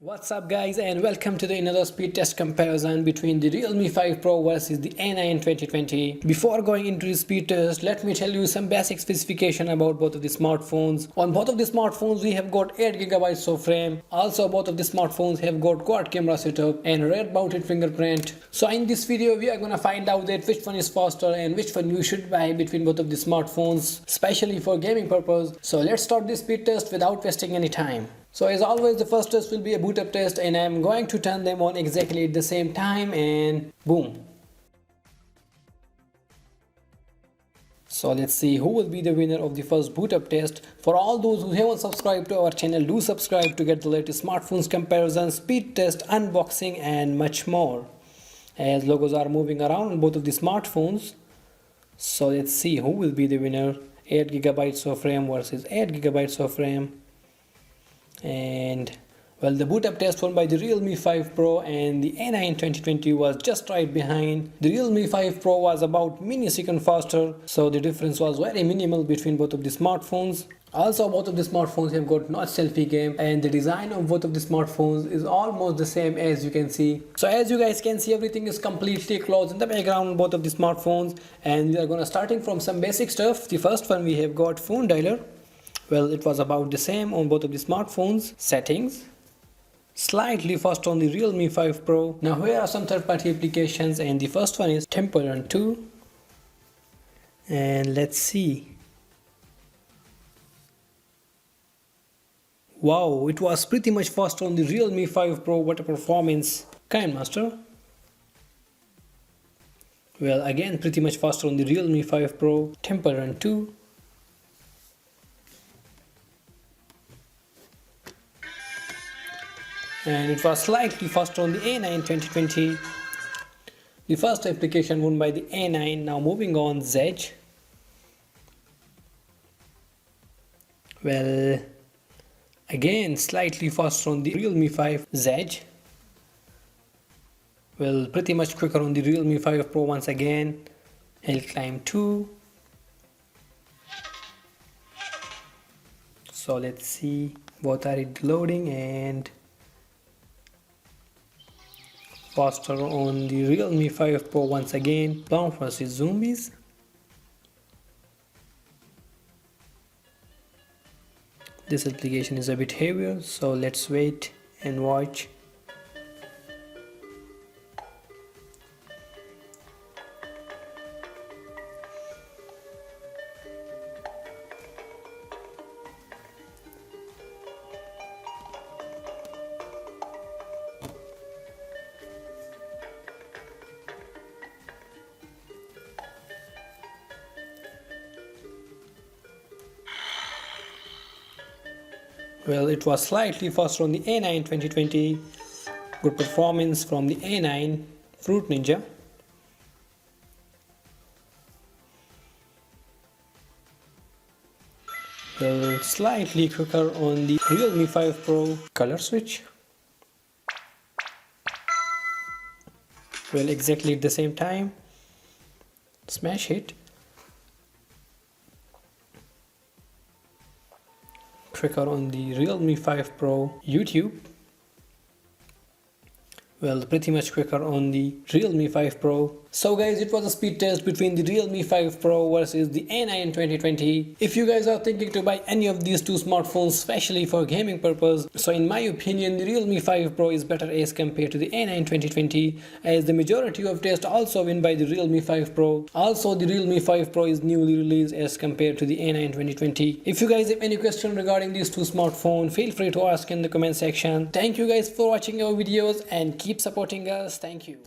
What's up guys, and welcome to the another speed test comparison between the Realme 5 Pro versus the A9 2020. Before going into the speed test, let me tell you some basic specification about both of the smartphones. On both of the smartphones we have got 8GB of RAM. Also both of the smartphones have got quad camera setup and rear mounted fingerprint. So in this video we are gonna find out that which one is faster and which one you should buy between both of the smartphones, especially for gaming purpose. So let's start this speed test without wasting any time. So as always, the first test will be a boot up test, and I'm going to turn them on exactly at the same time, and boom. So let's see who will be the winner of the first boot up test. For all those who haven't subscribed to our channel, do subscribe to get the latest smartphones comparison, speed test, unboxing and much more, as logos are moving around on both of the smartphones. So let's see who will be the winner. 8GB of RAM versus 8GB of RAM. And well, the boot up test won by the Realme 5 Pro, and the A9 2020 was just right behind. The Realme 5 Pro was about millisecond faster, so the difference was very minimal between both of the smartphones. Also both of the smartphones have got notch selfie game, and the design of both of the smartphones is almost the same, as you can see. So as you guys can see, everything is completely closed in the background on both of the smartphones, and we are gonna starting from some basic stuff. The first one, we have got phone dialer. Well, it was about the same on both of the smartphones. Settings, slightly faster on the Realme 5 Pro. Now here are some third-party applications, and the first one is Temple Run 2. And let's see. Wow, it was pretty much faster on the Realme 5 Pro. What a performance. KineMaster. Well, again pretty much faster on the Realme 5 Pro. Temple Run 2. And it was slightly faster on the A9 2020. The first application won by the A9. Now moving on, Zedge. Well, again slightly faster on the Realme 5 Zedge. Well, pretty much quicker on the Realme 5 Pro once again. Hill Climb 2. So let's see, both are loading, and faster on the Realme 5 Pro once again. Plants vs Zombies. This application is a bit heavier, so let's wait and watch. Well, it was slightly faster on the A9 2020. Good performance from the A9 Fruit Ninja. Well, slightly quicker on the Realme 5 Pro. Color switch. Well, exactly at the same time. Smash hit. Quicker on the Realme 5 Pro. YouTube. Well, pretty much quicker on the Realme 5 Pro. So guys, it was a speed test between the Realme 5 Pro versus the A9 2020. If you guys are thinking to buy any of these two smartphones, especially for gaming purpose, so in my opinion the Realme 5 Pro is better as compared to the A9 2020, as the majority of tests also win by the Realme 5 Pro. Also the Realme 5 Pro is newly released as compared to the A9 2020. If you guys have any question regarding these two smartphones, feel free to ask in the comment section. Thank you guys for watching our videos, and keep supporting us. Thank you.